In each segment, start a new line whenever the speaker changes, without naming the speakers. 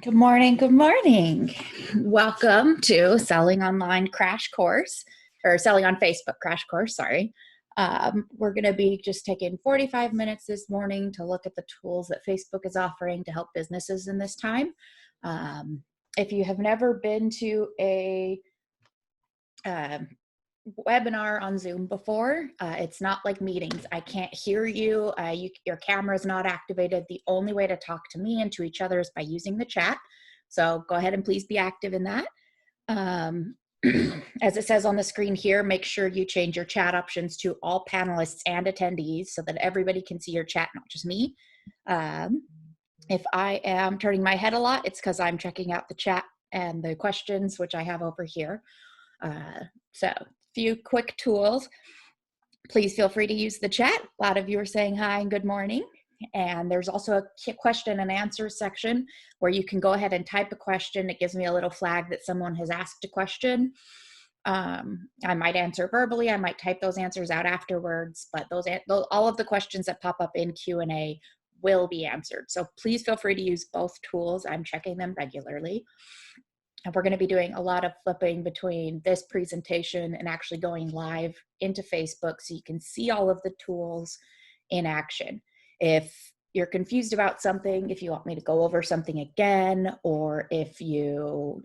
Good morning. Good morning. Welcome to Selling Online Crash Course, or Selling on Facebook Crash Course, sorry. We're going to be just taking 45 minutes this morning to look at the tools that Facebook is offering to help businesses in this time. If you have never been to a webinar on Zoom before, it's not like meetings. I can't hear you. Your camera is not activated. The only way to talk to me and to each other is by using the chat. So go ahead and please be active in that. As it says on the screen here, make sure you change your chat options to all panelists and attendees so that everybody can see your chat, not just me. If I am turning my head a lot, it's because I'm checking out the chat and the questions, which I have over here. So few quick tools. Please feel free to use the chat. A lot of you are saying hi and good morning. And there's also a question and answer section where you can go ahead and type a question. It gives me a little flag that someone has asked a question. I might answer verbally. I might type those answers out afterwards, but all of the questions that pop up in Q&A will be answered. So please feel free to use both tools. I'm checking them regularly. And we're going to be doing a lot of flipping between this presentation and actually going live into Facebook so you can see all of the tools in action. If you're confused about something, if you want me to go over something again, or if you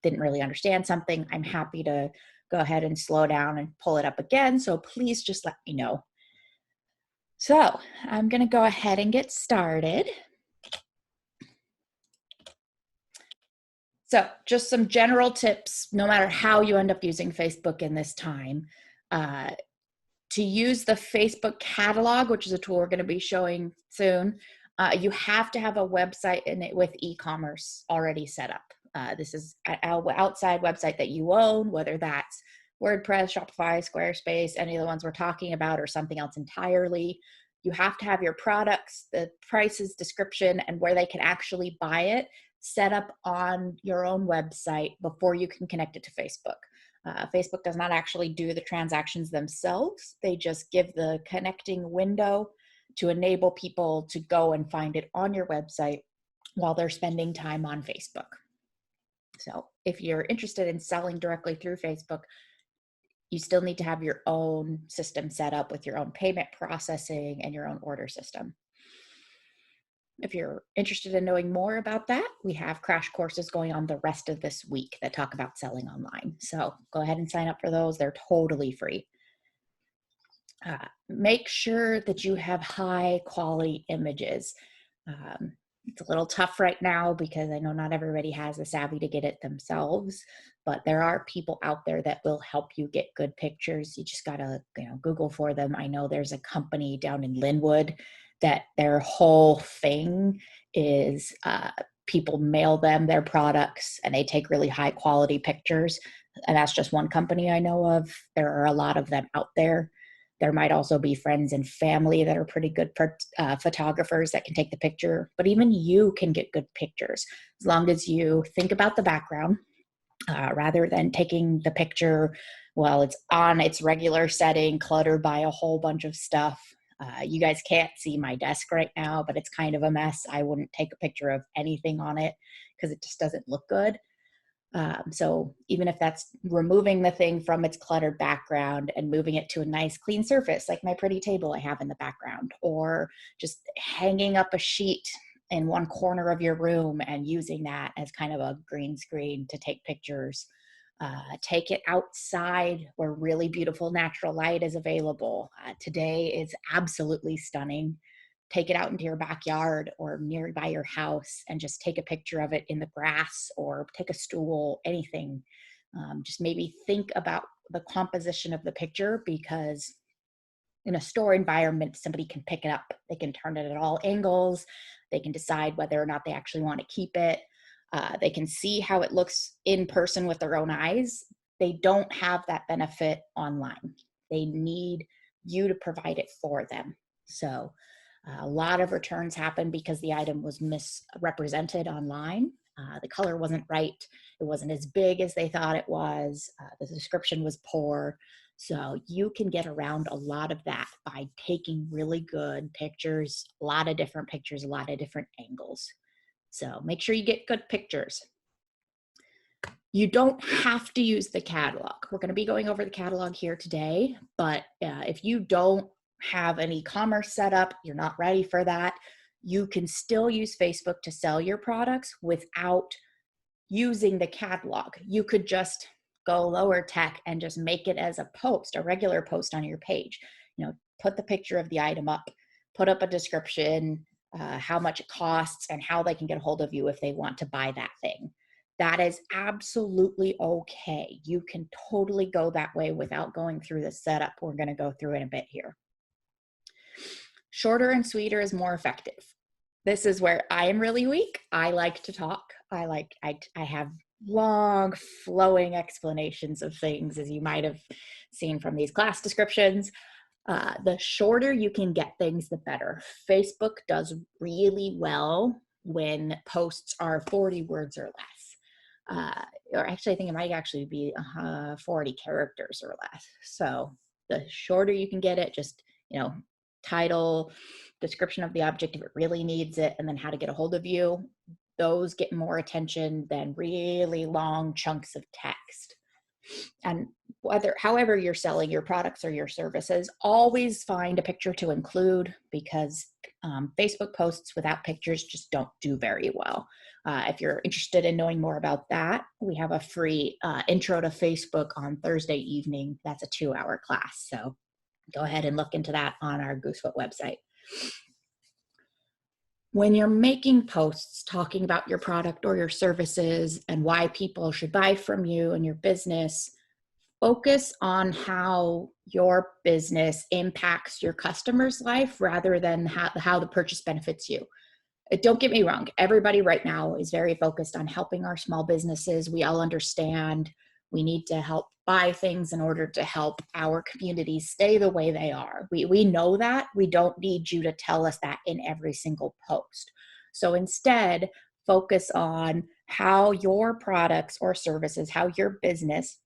didn't really understand something, I'm happy to go ahead and slow down and pull it up again. So please just let me know. So I'm going to go ahead and get started. So just some general tips, no matter how you end up using Facebook in this time. To use the Facebook catalog, which is a tool we're going to be showing soon, you have to have a website in it with e-commerce already set up. This is an outside website that you own, whether that's WordPress, Shopify, Squarespace, any of the ones we're talking about, or something else entirely. You have to have your products, the prices, description, and where they can actually buy it set up on your own website before you can connect it to Facebook. Facebook does not actually do the transactions themselves. They just give the connecting window to enable people to go and find it on your website while they're spending time on Facebook. So if you're interested in selling directly through Facebook, you still need to have your own system set up with your own payment processing and your own order system. If you're interested in knowing more about that, we have crash courses going on the rest of this week that talk about selling online. So go ahead and sign up for those. They're totally free. Make sure that you have high quality images. It's a little tough right now because I know not everybody has the savvy to get it themselves, but there are people out there that will help you get good pictures. You just gotta, Google for them. I know there's a company down in Linwood that their whole thing is people mail them their products and they take really high quality pictures. And that's just one company I know of. There are a lot of them out there. There might also be friends and family that are pretty good photographers that can take the picture, but even you can get good pictures as long as you think about the background rather than taking the picture while it's on its regular setting, cluttered by a whole bunch of stuff. You guys can't see my desk right now, but it's kind of a mess. I wouldn't take a picture of anything on it because it just doesn't look good. So even if that's removing the thing from its cluttered background and moving it to a nice clean surface, like my pretty table I have in the background, or just hanging up a sheet in one corner of your room and using that as kind of a green screen to take pictures. Take it outside where really beautiful natural light is available. Today is absolutely stunning. Take it out into your backyard or nearby your house and just take a picture of it in the grass or take a stool, anything. Just maybe think about the composition of the picture, because in a store environment, somebody can pick it up. They can turn it at all angles. They can decide whether or not they actually want to keep it. They can see how it looks in person with their own eyes. They don't have that benefit online. They need you to provide it for them. So a lot of returns happen because the item was misrepresented online. The color wasn't right. It wasn't as big as they thought it was. The description was poor. So you can get around a lot of that by taking really good pictures, a lot of different pictures, a lot of different angles. So make sure you get good pictures. You don't have to use the catalog. We're going to be going over the catalog here today, but if you don't have an e-commerce setup, you're not ready for that, you can still use Facebook to sell your products without using the catalog. You could just go lower tech and just make it as a post, a regular post on your page. Put the picture of the item up, put up a description, how much it costs, and how they can get a hold of you if they want to buy that thing. That is absolutely okay. You can totally go that way without going through the setup we're going to go through in a bit here. Shorter and sweeter is more effective. This is where I am really weak. I like to talk. I have long flowing explanations of things, as you might have seen from these class descriptions. The shorter you can get things, the better. Facebook does really well when posts are 40 words or less. Or actually, I think it might actually be 40 characters or less. So the shorter you can get it, just, title, description of the object if it really needs it, and then how to get a hold of you. Those get more attention than really long chunks of text. And however you're selling your products or your services, always find a picture to include, because Facebook posts without pictures just don't do very well. If you're interested in knowing more about that, we have a free intro to Facebook on Thursday evening. That's a 2-hour class. So go ahead and look into that on our Goosefoot website. When you're making posts talking about your product or your services and why people should buy from you and your business, focus on how your business impacts your customer's life rather than how the purchase benefits you. Don't get me wrong. Everybody right now is very focused on helping our small businesses. We all understand we need to help buy things in order to help our communities stay the way they are. We know that. We don't need you to tell us that in every single post. So instead, focus on how your products or services, how your business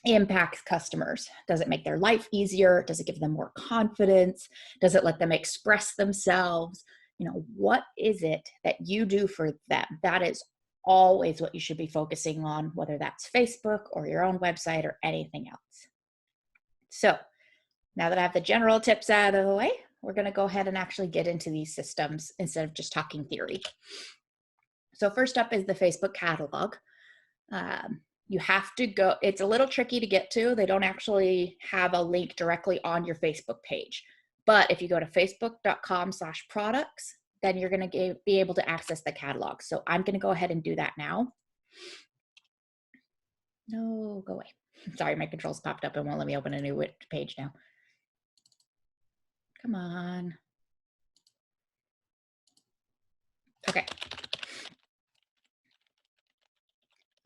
impacts customers. Does it make their life easier? Does it give them more confidence? Does it let them express themselves? What is it that you do for them? That is always what you should be focusing on, whether that's Facebook or your own website or anything else. So now that I have the general tips out of the way, we're going to go ahead and actually get into these systems instead of just talking theory. So first up is the Facebook catalog. You have to go, it's a little tricky to get to. They don't actually have a link directly on your Facebook page. But if you go to facebook.com/products, then you're going to be able to access the catalog. So I'm going to go ahead and do that now. No, go away. Sorry, my controls popped up and won't let me open a new page now. Come on. Okay.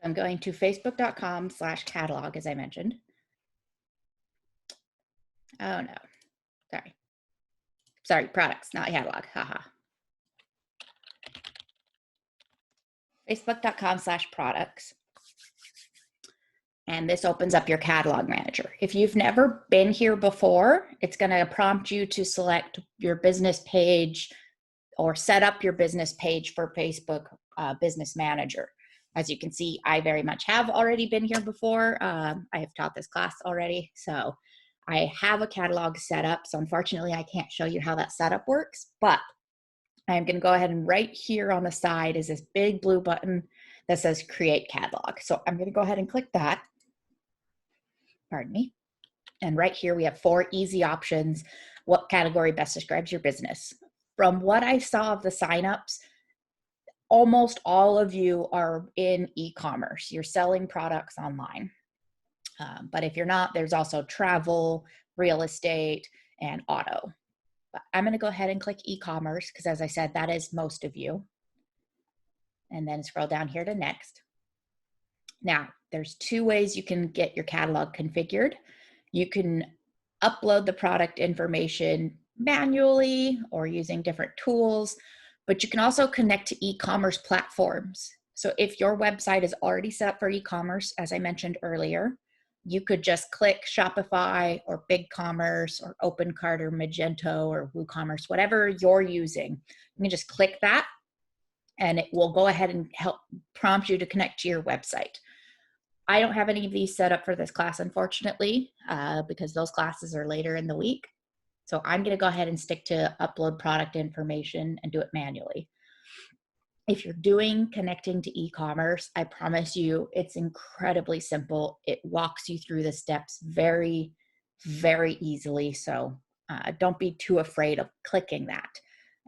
I'm going to facebook.com/catalog, as I mentioned. Oh no, sorry, products, not catalog, haha. Facebook.com/products. And this opens up your catalog manager. If you've never been here before, it's going to prompt you to select your business page or set up your business page for Facebook Business Manager. As you can see, I very much have already been here before. I have taught this class already, so I have a catalog set up. So unfortunately, I can't show you how that setup works, but I'm going to go ahead and right here on the side is this big blue button that says Create Catalog. So I'm going to go ahead and click that. Pardon me. And right here, we have 4 easy options. What category best describes your business? From what I saw of the signups, almost all of you are in e-commerce. You're selling products online. But if you're not, there's also travel, real estate, and auto. But I'm going to go ahead and click e-commerce because, as I said, that is most of you. And then scroll down here to next. Now, there's 2 ways you can get your catalog configured. You can upload the product information manually or using different tools, but you can also connect to e-commerce platforms. So if your website is already set up for e-commerce, as I mentioned earlier, you could just click Shopify or BigCommerce or OpenCart or Magento or WooCommerce, whatever you're using. You can just click that, and it will go ahead and help prompt you to connect to your website. I don't have any of these set up for this class, unfortunately, because those classes are later in the week. So I'm going to go ahead and stick to upload product information and do it manually. If you're doing connecting to e-commerce, I promise you it's incredibly simple. It walks you through the steps very, very easily. So don't be too afraid of clicking that.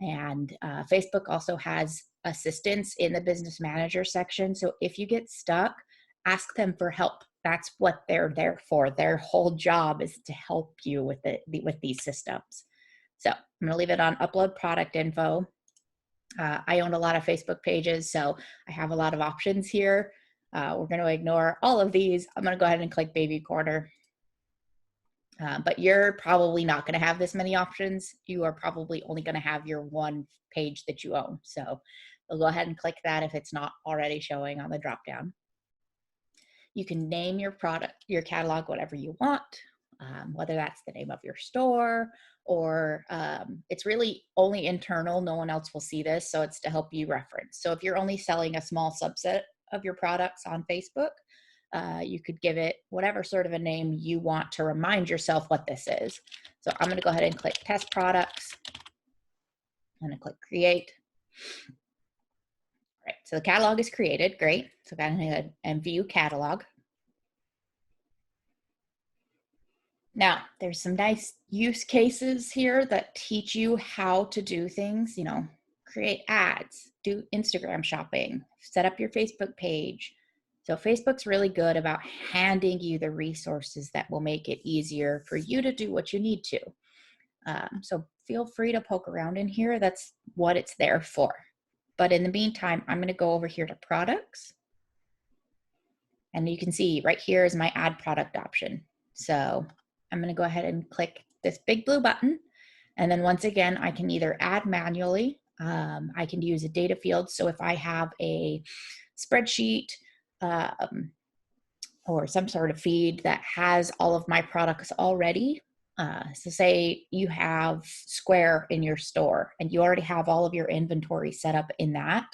And Facebook also has assistance in the business manager section. So if you get stuck, ask them for help. That's what they're there for. Their whole job is to help you with with these systems. So I'm going to leave it on upload product info. I own a lot of Facebook pages, so I have a lot of options here. We're going to ignore all of these. I'm going to go ahead and click Baby Corner. But you're probably not going to have this many options. You are probably only going to have your one page that you own. So we'll go ahead and click that if it's not already showing on the dropdown. You can name your product, your catalog, whatever you want, whether that's the name of your store or it's really only internal. No one else will see this, so it's to help you reference. So if you're only selling a small subset of your products on Facebook, you could give it whatever sort of a name you want to remind yourself what this is. So I'm going to go ahead and click Test Products. I'm going to click Create. All right, so the catalog is created. Great. So go ahead and View Catalog. Now, there's some nice use cases here that teach you how to do things, you know, create ads, do Instagram shopping, set up your Facebook page. So Facebook's really good about handing you the resources that will make it easier for you to do what you need to. So feel free to poke around in here. That's what it's there for. But in the meantime, I'm going to go over here to products. And you can see right here is my add product option. So I'm going to go ahead and click this big blue button. And then once again, I can either add manually. I can use a data field. So if I have a spreadsheet or some sort of feed that has all of my products already, so say you have Square in your store and you already have all of your inventory set up in that,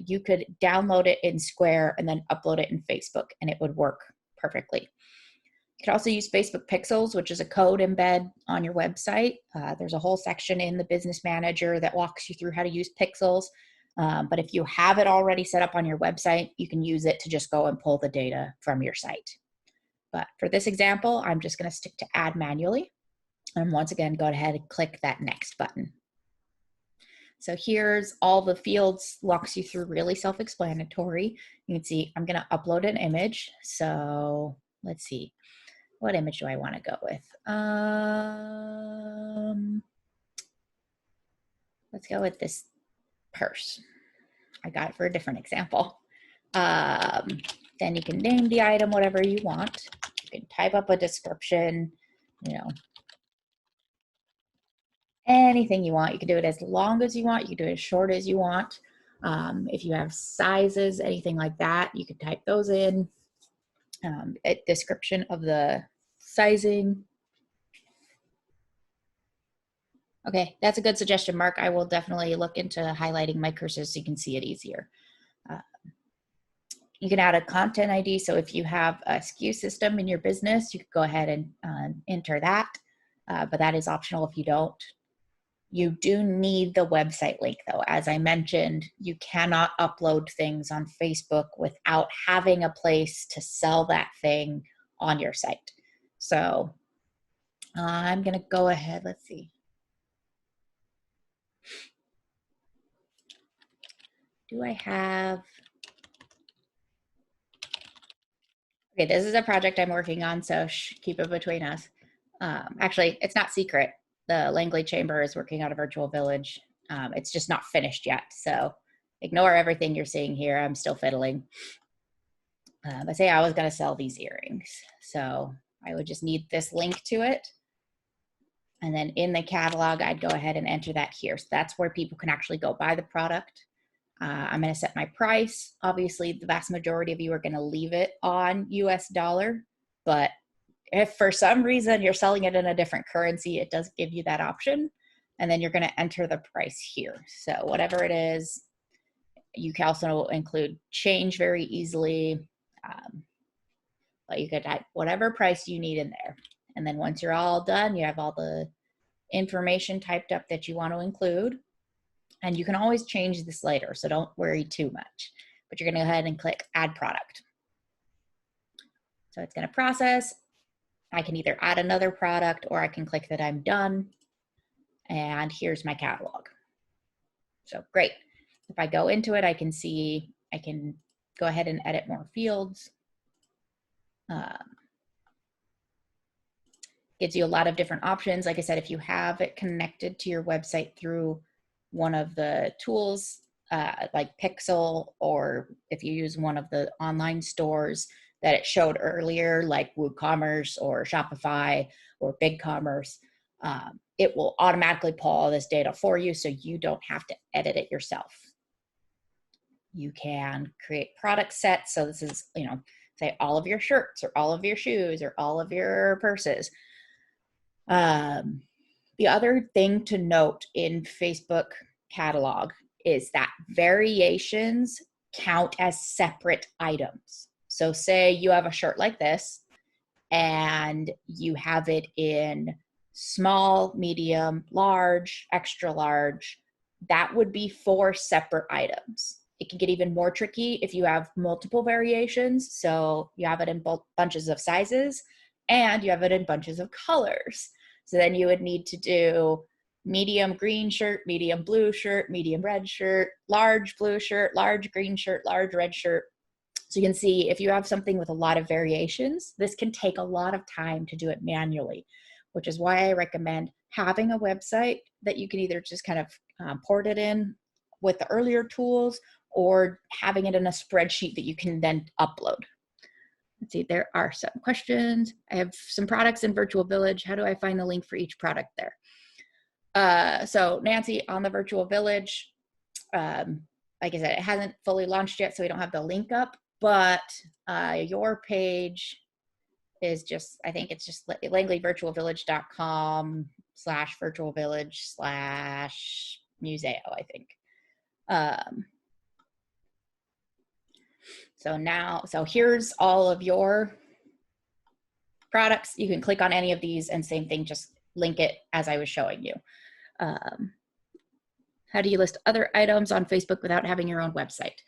you could download it in Square and then upload it in Facebook and it would work perfectly. You can also use Facebook Pixels, which is a code embed on your website. There's a whole section in the Business Manager that walks you through how to use Pixels. But if you have it already set up on your website, you can use it to just go and pull the data from your site. But for this example, I'm just going to stick to add manually. And once again, go ahead and click that next button. So here's all the fields, walks you through, really self-explanatory. You can see I'm going to upload an image. So let's see. What image do I want to go with? Let's go with this purse. I got it for a different example. Then you can name the item whatever you want. You can type up a description, you know, anything you want. You can do it as long as you want. You can do it as short as you want. If you have sizes, anything like that, you can type those in. A description of the sizing. Okay, that's a good suggestion, Mark. I will definitely look into highlighting my cursors so you can see it easier. You can add a content ID. So if you have a SKU system in your business, you could go ahead and enter that, but that is optional if you don't. You do need the website link though. As I mentioned, you cannot upload things on Facebook without having a place to sell that thing on your site. So I'm gonna go ahead, let's see. Do I have, okay, this is a project I'm working on, so keep it between us. Actually, it's not secret. The Langley Chamber is working on a virtual village. It's just not finished yet, so ignore everything you're seeing here. I'm still fiddling. But say I was going to sell these earrings. So I would just need this link to it. And then in the catalog, I'd go ahead and enter that here. So that's where people can actually go buy the product. I'm going to set my price. Obviously, the vast majority of you are going to leave it on US dollar, but if for some reason you're selling it in a different currency, it does give you that option. And then you're going to enter the price here. So whatever it is, You can also include change very easily. But you could type whatever price you need in there. And then once you're all done, you have all the information typed up that you want to include. And you can always change this later, so don't worry too much. But you're going to go ahead and click Add Product. So it's going to process. I can either add another product or I can click that I'm done. And here's my catalog. So great. If I go into it, I can see, I can go ahead and edit more fields. Gives you a lot of different options. Like I said, if you have it connected to your website through one of the tools like Pixel, or if you use one of the online stores that it showed earlier, like WooCommerce or Shopify or BigCommerce, it will automatically pull all this data for you, so you don't have to edit it yourself. You can create product sets. So this is, you know, say all of your shirts or all of your shoes or all of your purses. The other thing to note in Facebook catalog is that variations count as separate items. So say you have a shirt like this and you have it in small, medium, large, extra large. That would be 4 separate items. It can get even more tricky if you have multiple variations. So you have it in bunches of sizes and you have it in bunches of colors. So then you would need to do medium green shirt, medium blue shirt, medium red shirt, large blue shirt, large green shirt, large red shirt. So you can see if you have something with a lot of variations, this can take a lot of time to do it manually, which is why I recommend having a website that you can either just kind of port it in with the earlier tools or having it in a spreadsheet that you can then upload. Let's see, there are some questions. I have some products in Virtual Village. How do I find the link for each product there? So Nancy, on the Virtual Village, like I said, it hasn't fully launched yet, so we don't have the link up, but your page is just, I think it's just langleyvirtualvillage.com/virtualvillage/museo, I think. So here's all of your products. You can click on any of these and same thing, just link it as I was showing you. How do you list other items on Facebook without having your own website?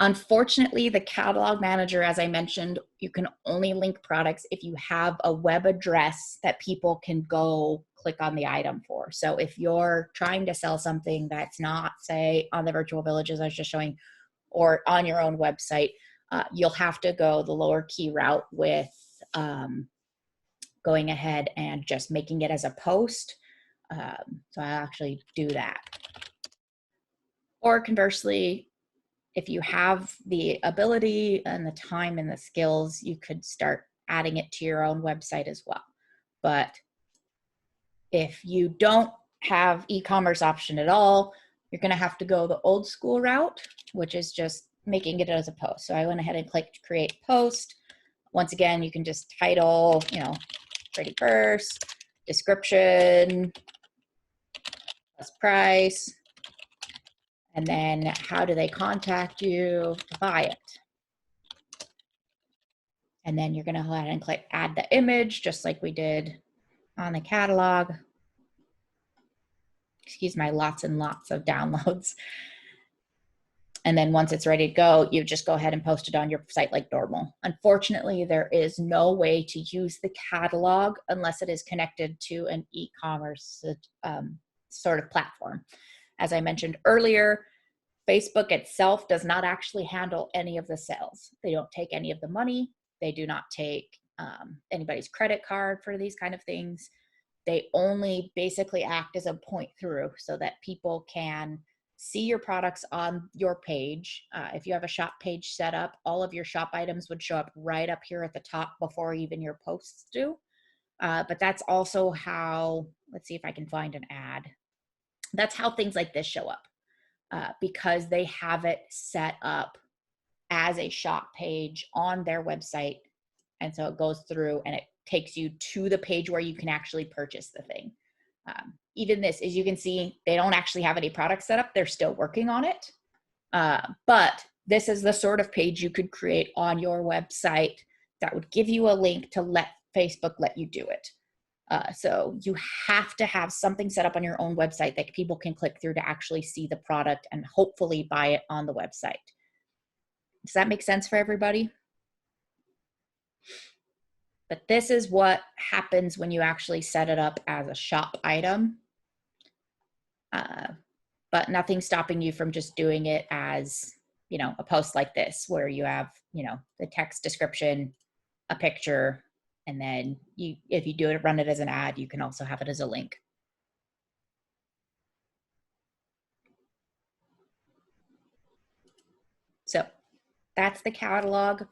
Unfortunately, the catalog manager, as I mentioned, you can only link products if you have a web address that people can go click on the item for. So if you're trying to sell something that's not, say, on the Virtual Villages I was just showing, or on your own website, you'll have to go the lower key route with going ahead and just making it as a post. So I'll actually do that. Or conversely, if you have the ability and the time and the skills, you could start adding it to your own website as well. But if you don't have e-commerce option at all, you're going to have to go the old school route, which is just making it as a post. So I went ahead and clicked create post. Once again, you can just title, you know, pretty purse, description, plus price, and then how do they contact you to buy it? And then you're going to go ahead and click add the image, just like we did on the catalog. Excuse my lots and lots of downloads. And then once it's ready to go, you just go ahead and post it on your site like normal. Unfortunately, there is no way to use the catalog unless it is connected to an e-commerce sort of platform. As I mentioned earlier, Facebook itself does not actually handle any of the sales. They don't take any of the money. They do not take anybody's credit card for these kind of things. They only basically act as a point through so that people can see your products on your page. If you have a shop page set up, all of your shop items would show up right up here at the top before even your posts do. But that's also how, let's see if I can find an ad. That's how things like this show up because they have it set up as a shop page on their website. And so it goes through and it takes you to the page where you can actually purchase the thing. Even this, as you can see, they don't actually have any products set up. They're still working on it. But this is the sort of page you could create on your website that would give you a link to let Facebook let you do it. So you have to have something set up on your own website that people can click through to actually see the product and hopefully buy it on the website. Does that make sense for everybody? But this is what happens when you actually set it up as a shop item. But nothing stopping you from just doing it as, you know, a post like this where you have, you know, the text description, a picture, and then if you do it, run it as an ad, you can also have it as a link. So that's the catalog.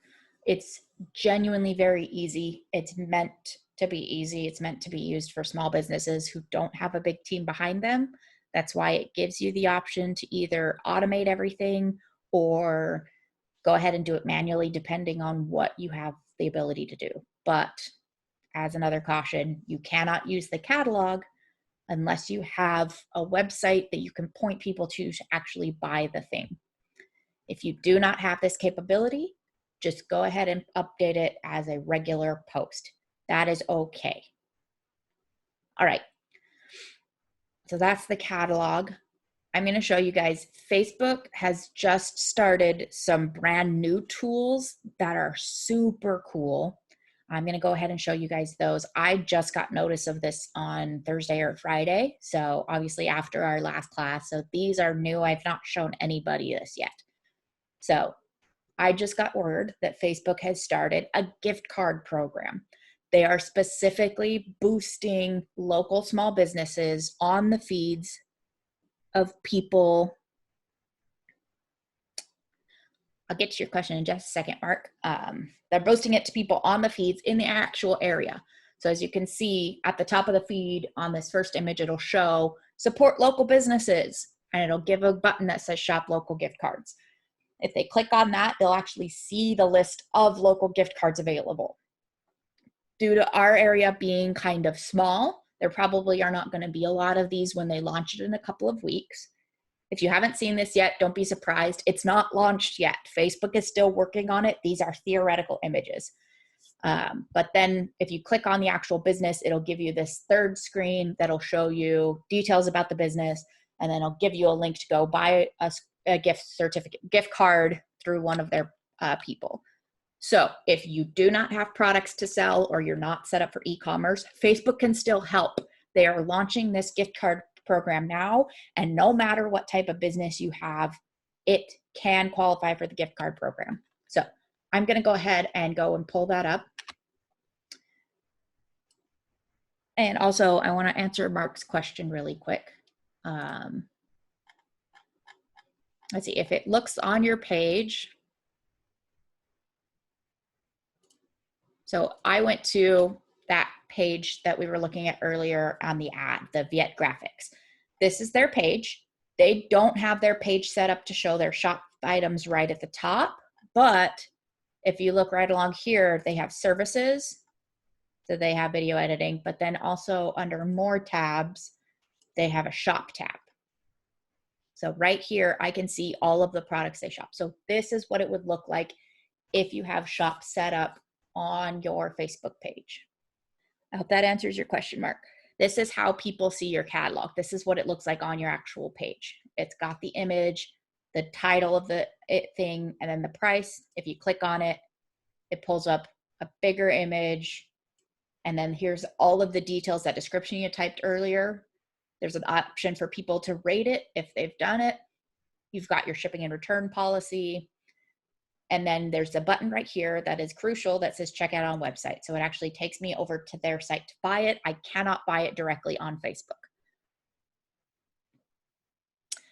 It's genuinely very easy. It's meant to be easy. It's meant to be used for small businesses who don't have a big team behind them. That's why it gives you the option to either automate everything or go ahead and do it manually, depending on what you have the ability to do. But as another caution, you cannot use the catalog unless you have a website that you can point people to actually buy the thing. If you do not have this capability, just go ahead and update it as a regular post. That is okay. All right. So that's the catalog. I'm going to show you guys, Facebook has just started some brand new tools that are super cool. I'm going to go ahead and show you guys those. I just got notice of this on Thursday or Friday. So obviously after our last class. So these are new. I've not shown anybody this yet. So I just got word that Facebook has started a gift card program. They are specifically boosting local small businesses on the feeds of people. I'll get to your question in just a second, Mark. They're boosting it to people on the feeds in the actual area. So as you can see at the top of the feed on this first image, it'll show support local businesses, and it'll give a button that says shop local gift cards. If they click on that, they'll actually see the list of local gift cards available. Due to our area being kind of small, there probably are not going to be a lot of these when they launch it in a couple of weeks. If you haven't seen this yet, don't be surprised. It's not launched yet. Facebook is still working on it. These are theoretical images. But then if you click on the actual business, it'll give you this third screen that'll show you details about the business, and then it'll give you a link to go buy a gift card through one of their people. So if you do not have products to sell or you're not set up for e-commerce, Facebook can still help. They are launching this gift card program now, and no matter what type of business you have, it can qualify for the gift card program. So I'm going to go ahead and pull that up. And also I want to answer Mark's question really quick. Let's see if it looks on your page. So I went to that page that we were looking at earlier on the ad, the Viet Graphics. This is their page. They don't have their page set up to show their shop items right at the top, but if you look right along here, they have services. So they have video editing, but then also under more tabs, they have a shop tab. So right here, I can see all of the products they shop. So this is what it would look like if you have shop set up on your Facebook page. I hope that answers your question, Mark. This is how people see your catalog. This is what it looks like on your actual page. It's got the image, the title of the thing, and then the price. If you click on it, it pulls up a bigger image. And then here's all of the details, that description you typed earlier. There's an option for people to rate it if they've done it. You've got your shipping and return policy. And then there's a button right here that is crucial that says check out on website. So it actually takes me over to their site to buy it. I cannot buy it directly on Facebook.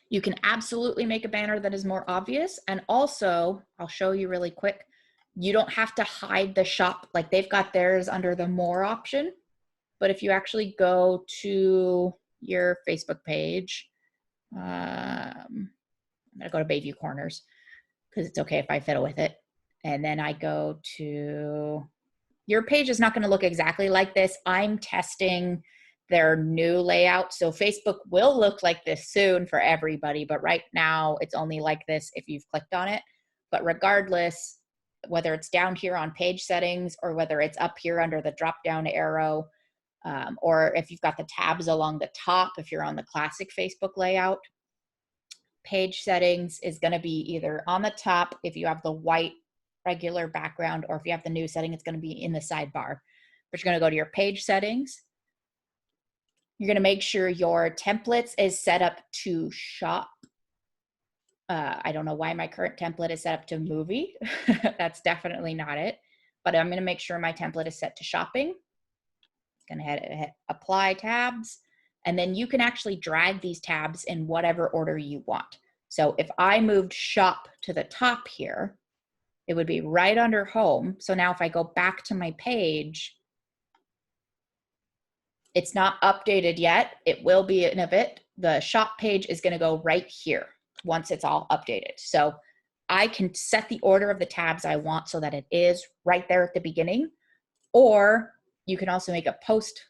You can absolutely make a banner that is more obvious. And also, I'll show you really quick, you don't have to hide the shop. Like they've got theirs under the more option. But if you actually go to your Facebook page, I'm gonna go to Bayview Corners because it's okay if I fiddle with it. And then I go to, your page is not gonna look exactly like this. I'm testing their new layout. So Facebook will look like this soon for everybody, but right now it's only like this if you've clicked on it. But regardless, whether it's down here on page settings or whether it's up here under the drop down arrow, or if you've got the tabs along the top, if you're on the classic Facebook layout, page settings is going to be either on the top if you have the white regular background, or if you have the new setting, it's going to be in the sidebar. But you're going to go to your page settings. You're going to make sure your templates is set up to shop. I don't know why my current template is set up to movie. That's definitely not it. But I'm going to make sure my template is set to shopping. Going to hit apply tabs. And then you can actually drag these tabs in whatever order you want. So if I moved shop to the top here, it would be right under home. So now if I go back to my page, it's not updated yet. It will be in a bit. The shop page is going to go right here once it's all updated. So I can set the order of the tabs I want so that it is right there at the beginning. Or you can also make a post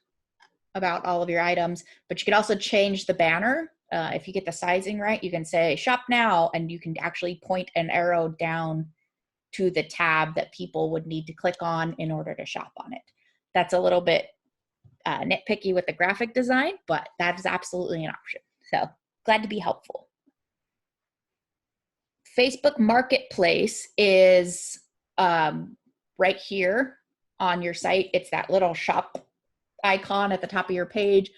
about all of your items, but you can also change the banner. If you get the sizing right, you can say shop now, and you can actually point an arrow down to the tab that people would need to click on in order to shop on it. That's a little bit nitpicky with the graphic design, but that is absolutely an option. So glad to be helpful. Facebook Marketplace is right here on your site. It's that little shop icon at the top of your page.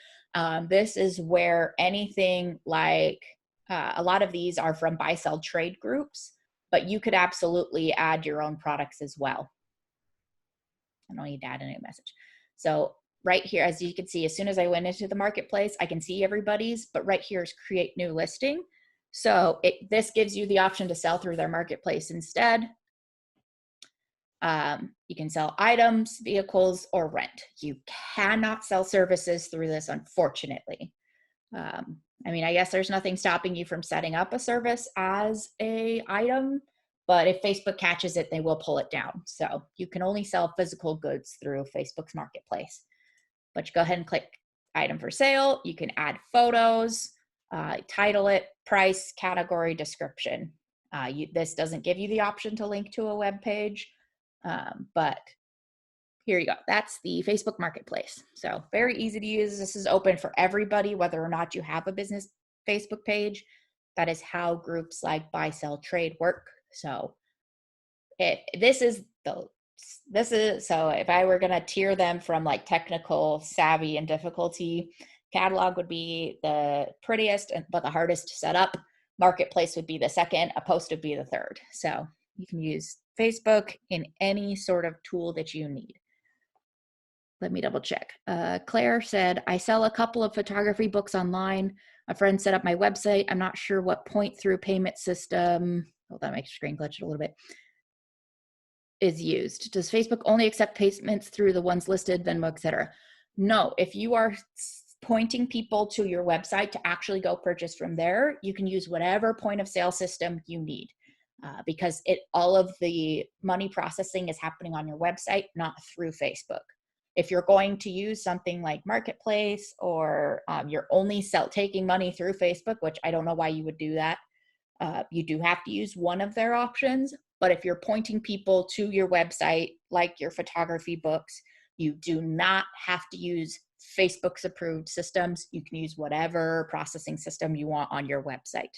This is where anything like a lot of these are from buy, sell, trade groups, but you could absolutely add your own products as well. I don't need to add a new message. So right here, as you can see, as soon as I went into the marketplace, I can see everybody's, but right here is create new listing. So this gives you the option to sell through their marketplace instead. You can sell items, vehicles, or rent. You cannot sell services through this, unfortunately. I mean, I guess there's nothing stopping you from setting up a service as a item, but if Facebook catches it, they will pull it down. So you can only sell physical goods through Facebook's marketplace. But you go ahead and click item for sale. You can add photos, title it, price, category, description. This doesn't give you the option to link to a web page. But here you go. That's the Facebook Marketplace. So very easy to use. This is open for everybody, whether or not you have a business Facebook page. That is how groups like buy, sell, trade work. So so if I were going to tier them from like technical, savvy, and difficulty, catalog would be the prettiest, but the hardest to set up. Marketplace would be the second. A post would be the third. So you can use Facebook in any sort of tool that you need. Let me double check. Claire said, I sell a couple of photography books online. A friend set up my website. I'm not sure what point through payment system, hold on, my screen glitched a little bit, is used. Does Facebook only accept payments through the ones listed, Venmo, etc.? No, if you are pointing people to your website to actually go purchase from there, you can use whatever point of sale system you need. Because all of the money processing is happening on your website, not through Facebook. If you're going to use something like Marketplace, or you're only taking money through Facebook, which I don't know why you would do that, you do have to use one of their options. But if you're pointing people to your website, like your photography books, you do not have to use Facebook's approved systems. You can use whatever processing system you want on your website.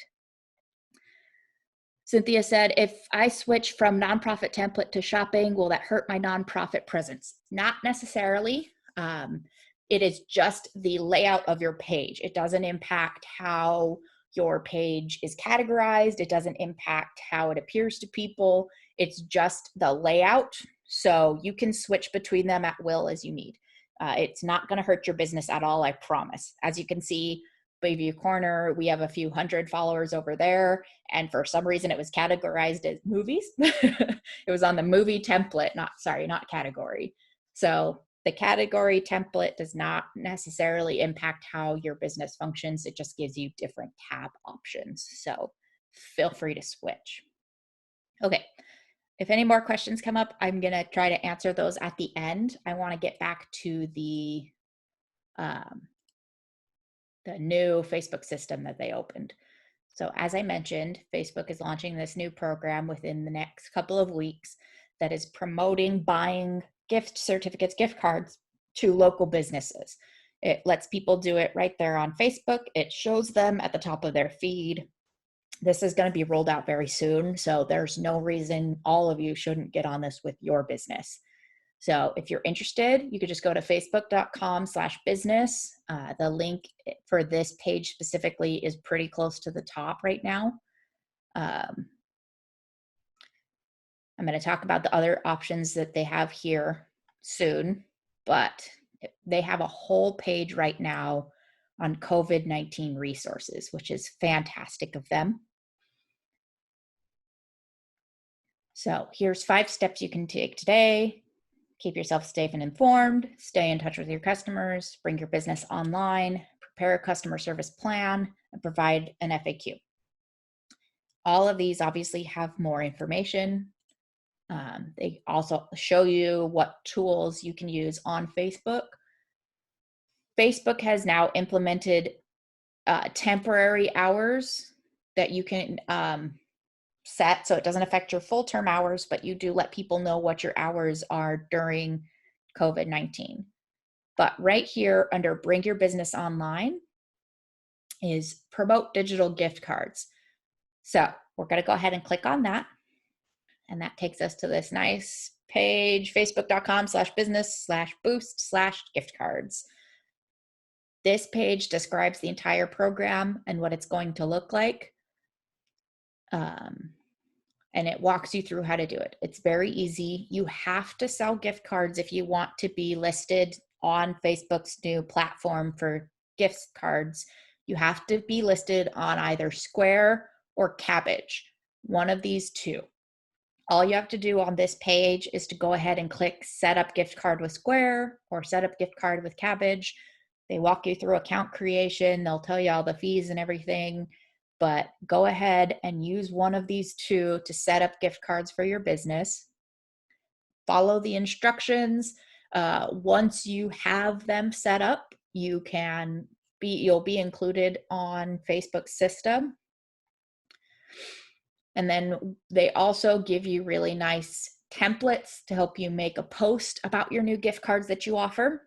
Cynthia said, if I switch from nonprofit template to shopping, will that hurt my nonprofit presence? Not necessarily. It is just the layout of your page. It doesn't impact how your page is categorized. It doesn't impact how it appears to people. It's just the layout. So you can switch between them at will as you need. It's not going to hurt your business at all, I promise. As you can see, Bayview Corner, we have a few hundred followers over there, and for some reason it was categorized as movies. It was on the movie template, not category. So the category template does not necessarily impact how your business functions. It just gives you different tab options. So feel free to switch. Okay. If any more questions come up, I'm going to try to answer those at the end. I want to get back to the the new Facebook system that they opened. So as I mentioned, Facebook is launching this new program within the next couple of weeks that is promoting buying gift certificates, gift cards to local businesses. It lets people do it right there on Facebook. It shows them at the top of their feed. This is going to be rolled out very soon, so there's no reason all of you shouldn't get on this with your business. So if you're interested, you could just go to facebook.com/business. The link for this page specifically is pretty close to the top right now. I'm going to talk about the other options that they have here soon, but they have a whole page right now on COVID-19 resources, which is fantastic of them. So here's 5 steps you can take today. Keep yourself safe and informed, stay in touch with your customers, bring your business online, prepare a customer service plan, and provide an FAQ. All of these obviously have more information. They also show you what tools you can use on Facebook. Facebook has now implemented temporary hours that you can set, so it doesn't affect your full-term hours, but you do let people know what your hours are during COVID-19. But right here under Bring Your Business Online is Promote Digital Gift Cards. So we're going to go ahead and click on that. And that takes us to this nice page, facebook.com/business/boost/gift cards. This page describes the entire program and what it's going to look like. And it walks you through how to do it. It's very easy. You have to sell gift cards if you want to be listed on Facebook's new platform for gift cards. You have to be listed on either Square or Kabbage, one of these two. All you have to do on this page is to go ahead and click Set Up Gift Card with Square or Set Up Gift Card with Kabbage. They walk you through account creation. They'll tell you all the fees and everything. But go ahead and use one of these two to set up gift cards for your business. Follow the instructions. Once you have them set up, you'll be included on Facebook's system. And then they also give you really nice templates to help you make a post about your new gift cards that you offer.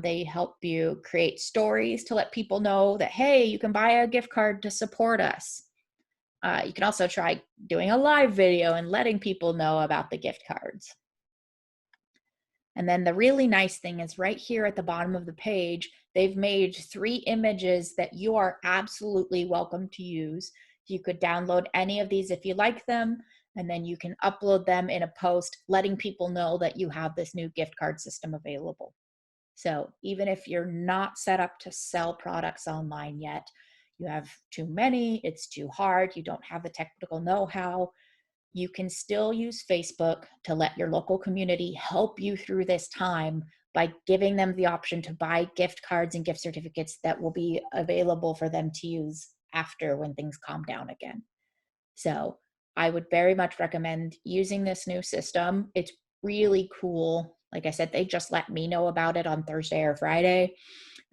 They help you create stories to let people know that, hey, you can buy a gift card to support us. You can also try doing a live video and letting people know about the gift cards. And then the really nice thing is right here at the bottom of the page, they've made 3 images that you are absolutely welcome to use. You could download any of these if you like them, and then you can upload them in a post letting people know that you have this new gift card system available. So even if you're not set up to sell products online yet, you have too many, it's too hard, you don't have the technical know-how, you can still use Facebook to let your local community help you through this time by giving them the option to buy gift cards and gift certificates that will be available for them to use after when things calm down again. So I would very much recommend using this new system. It's really cool. Like I said, they just let me know about it on Thursday or Friday.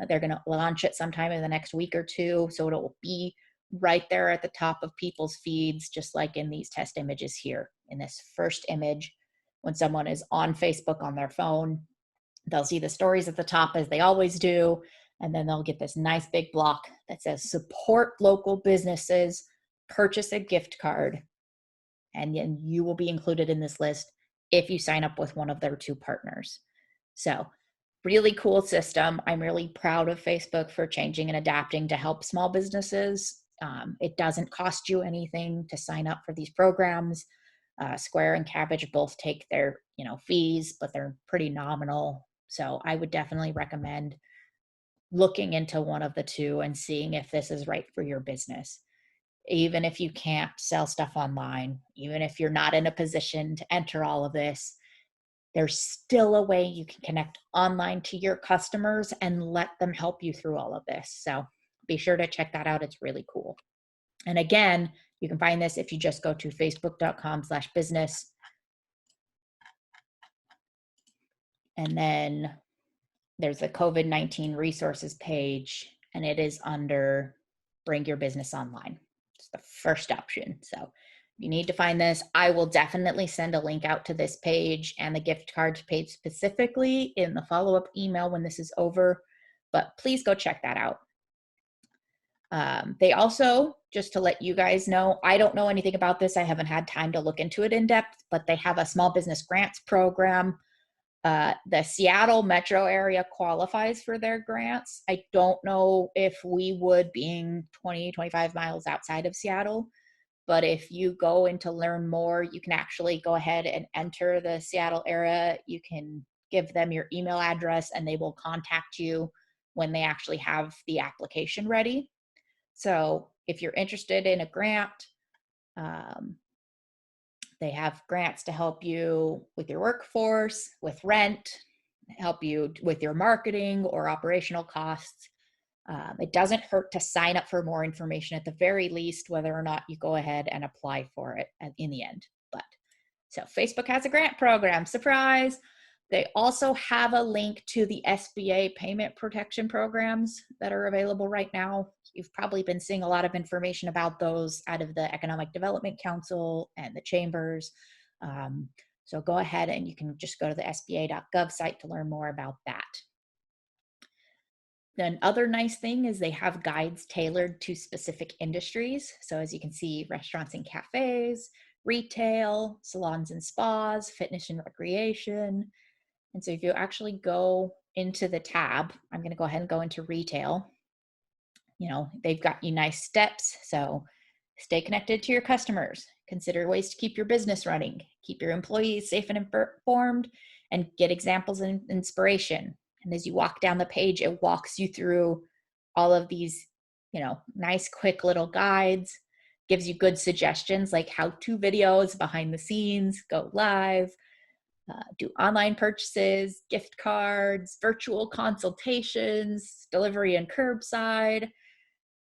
They're going to launch it sometime in the next week or two. So it'll be right there at the top of people's feeds, just like in these test images here. In this first image, when someone is on Facebook on their phone, they'll see the stories at the top as they always do. And then they'll get this nice big block that says support local businesses, purchase a gift card. And then you will be included in this list if you sign up with one of their 2 partners. So really cool system. I'm really proud of Facebook for changing and adapting to help small businesses. It doesn't cost you anything to sign up for these programs. Square and Kabbage both take their fees, but they're pretty nominal. So I would definitely recommend looking into one of the 2 and seeing if this is right for your business. Even if you can't sell stuff online, even if you're not in a position to enter all of this, there's still a way you can connect online to your customers and let them help you through all of this. So be sure to check that out. It's really cool. And again, you can find this if you just go to facebook.com/business. And then there's the COVID-19 resources page. and it is under Bring Your Business Online. It's the first option. So you need to find this. I will definitely send a link out to this page and the gift cards page specifically in the follow-up email when this is over, but please go check that out. They also, just to let you guys know, I don't know anything about this. I haven't had time to look into it in depth, but they have a small business grants program. The Seattle metro area qualifies for their grants. I don't know if we would, being 20, 25 miles outside of Seattle, but if you go in to learn more, you can actually go ahead and enter the Seattle area. You can give them your email address and they will contact you when they actually have the application ready. So if you're interested in a grant, they have grants to help you with your workforce, with rent, help you with your marketing or operational costs. It doesn't hurt to sign up for more information at the very least, whether or not you go ahead and apply for it in the end. But so Facebook has a grant program, surprise. They also have a link to the SBA payment protection programs that are available right now. You've probably been seeing a lot of information about those out of the Economic Development Council and the chambers. So go ahead and you can just go to the SBA.gov site to learn more about that. Then other nice thing is they have guides tailored to specific industries. So as you can see, restaurants and cafes, retail, salons and spas, fitness and recreation. And so if you actually go into the tab, I'm going to go ahead and go into retail. You know, they've got you nice steps. So stay connected to your customers, consider ways to keep your business running, keep your employees safe and informed, and get examples and inspiration. And as you walk down the page, it walks you through all of these, you know, nice, quick little guides, gives you good suggestions like how-to videos, behind the scenes, go live, do online purchases, gift cards, virtual consultations, delivery and curbside.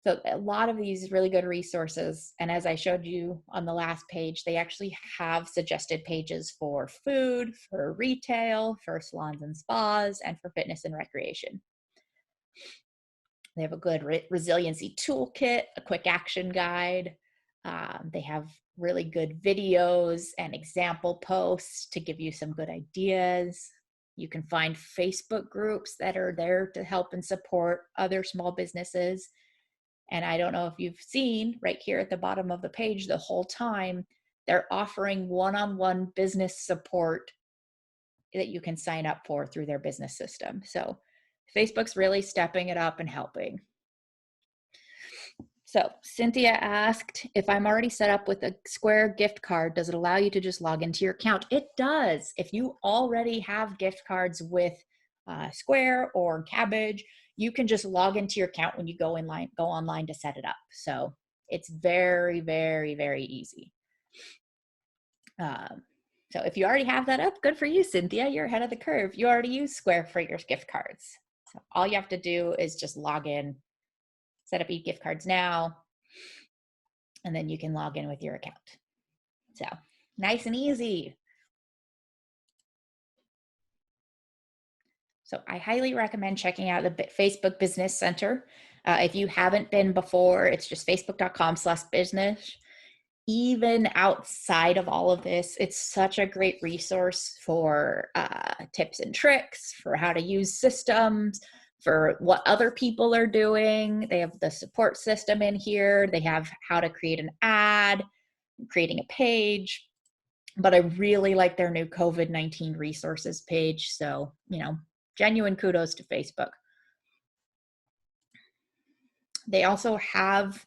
So a lot of these really good resources. And as I showed you on the last page, they actually have suggested pages for food, for retail, for salons and spas, and for fitness and recreation. They have a good resiliency toolkit, a quick action guide. They have really good videos and example posts to give you some good ideas. You can find Facebook groups that are there to help and support other small businesses. And I don't know if you've seen right here at the bottom of the page the whole time, they're offering one-on-one business support that you can sign up for through their business system. So Facebook's really stepping it up and helping. So Cynthia asked, if I'm already set up with a Square gift card, does it allow you to just log into your account? It does. If you already have gift cards with Square or Cabbage, you can just log into your account when you go online to set it up. So it's very, very, very easy. So if you already have that up, good for you, Cynthia. You're ahead of the curve. You already use Square for your gift cards. So all you have to do is just log in, set up eGift Cards now, and then you can log in with your account. So nice and easy. So I highly recommend checking out the Facebook Business Center. If you haven't been before, it's just facebook.com/business. Even outside of all of this, it's such a great resource for tips and tricks, for how to use systems, for what other people are doing. They have the support system in here. They have how to create an ad, creating a page. But I really like their new COVID-19 resources page. So, you know, genuine kudos to Facebook. They also have,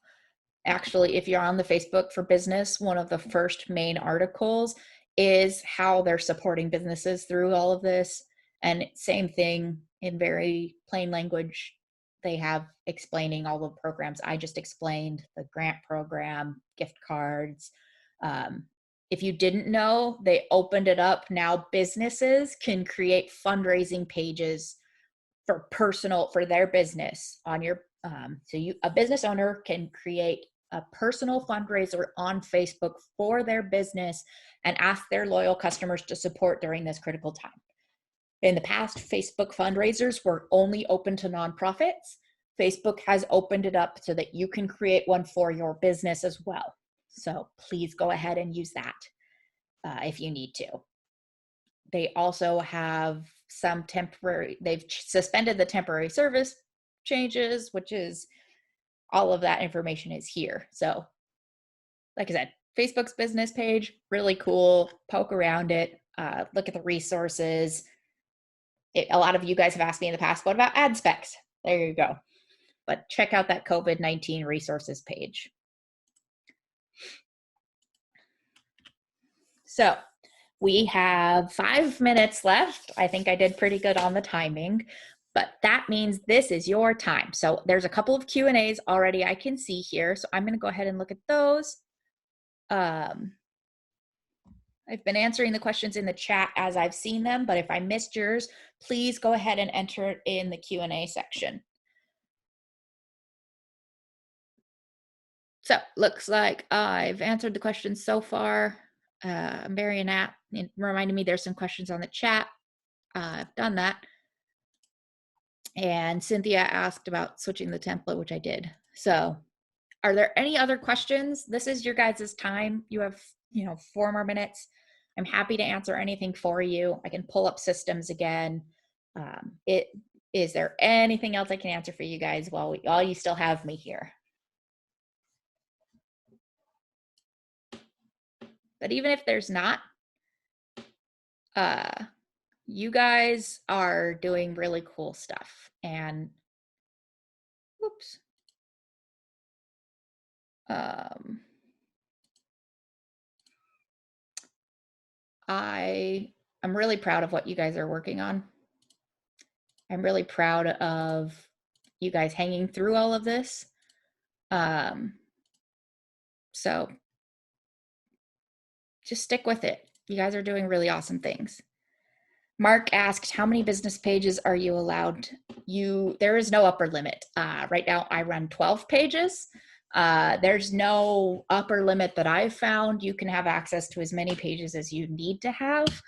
actually, if you're on the Facebook for Business, one of the first main articles is how they're supporting businesses through all of this. And same thing in very plain language, they have explaining all the programs I just explained, the grant program, gift cards. If you didn't know, they opened it up. Now businesses can create fundraising pages for their business on your, a business owner can create a personal fundraiser on Facebook for their business and ask their loyal customers to support during this critical time. In the past, Facebook fundraisers were only open to nonprofits. Facebook has opened it up so that you can create one for your business as well. So please go ahead and use that if you need to. They also have some they've suspended the temporary service changes, which is all of that information is here. So like I said, Facebook's business page, really cool. Poke around it, look at the resources. A lot of you guys have asked me in the past, what about ad specs? There you go. But check out that COVID-19 resources page. So we have 5 minutes left. I think I did pretty good on the timing, but that means this is your time. So there's a couple of Q&As already I can see here. So I'm going to go ahead and look at those. I've been answering the questions in the chat as I've seen them, but if I missed yours, please go ahead and enter it in the Q&A section. So looks like I've answered the questions so far. Mary and Nat reminded me there's some questions on the chat. I've done that. And Cynthia asked about switching the template, which I did. So are there any other questions? This is your guys' time. You have 4 more minutes. I'm happy to answer anything for you. I can pull up systems again. Is there anything else I can answer for you guys while you still have me here? But even if there's not, you guys are doing really cool stuff. And whoops. I'm really proud of what you guys are working on. I'm really proud of you guys hanging through all of this. So just stick with it. You guys are doing really awesome things. Mark asked, how many business pages are you allowed? There is no upper limit. Right now I run 12 pages. There's no upper limit that I've found. You can have access to as many pages as you need to have.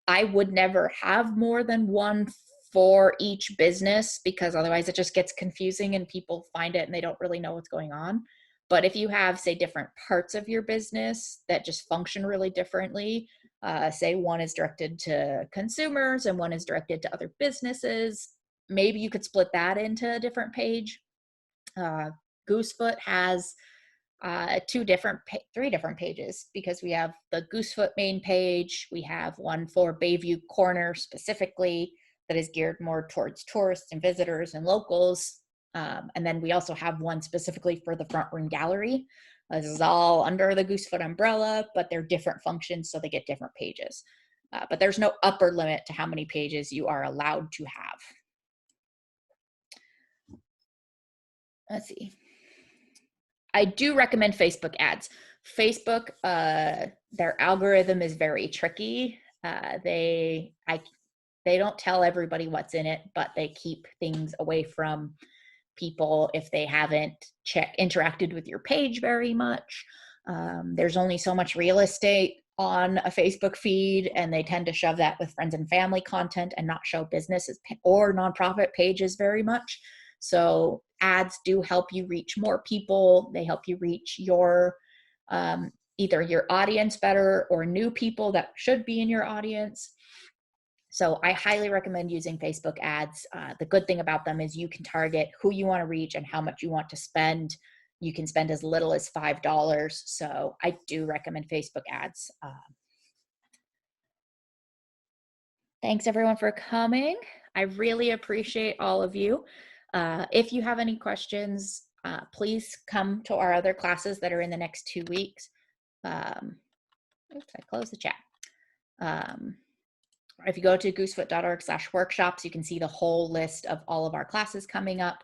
I would never have more than one for each business because otherwise it just gets confusing and people find it and they don't really know what's going on. But if you have, say, different parts of your business that just function really differently, say one is directed to consumers and one is directed to other businesses, maybe you could split that into a different page. Goosefoot has 3 different pages because we have the Goosefoot main page. We have one for Bayview Corner specifically that is geared more towards tourists and visitors and locals. And then we also have one specifically for the Front Room Gallery. This is all under the Goosefoot umbrella, but they're different functions, so they get different pages. But there's no upper limit to how many pages you are allowed to have. Let's see. I do recommend Facebook ads. Facebook, their algorithm is very tricky. They don't tell everybody what's in it, but they keep things away from people if they haven't interacted with your page very much. There's only so much real estate on a Facebook feed, and they tend to shove that with friends and family content and not show businesses or nonprofit pages very much. So ads do help you reach more people. They help you reach your either your audience better or new people that should be in your audience. So I highly recommend using Facebook ads. The good thing about them is you can target who you want to reach and how much you want to spend. You can spend as little as $5. So I do recommend Facebook ads. Thanks everyone for coming. I really appreciate all of you. If you have any questions, please come to our other classes that are in the next 2 weeks. Oops, I closed the chat. If you go to goosefoot.org/workshops, you can see the whole list of all of our classes coming up.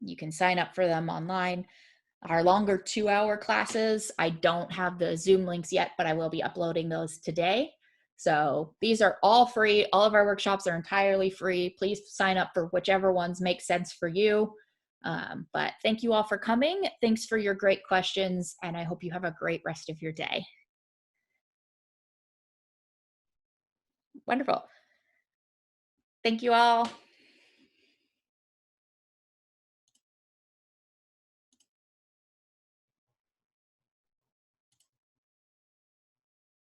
You can sign up for them online. Our longer 2-hour classes, I don't have the Zoom links yet, but I will be uploading those today. So these are all free. All of our workshops are entirely free. Please sign up for whichever ones make sense for you. But thank you all for coming. Thanks for your great questions, and I hope you have a great rest of your day. Wonderful. Thank you all.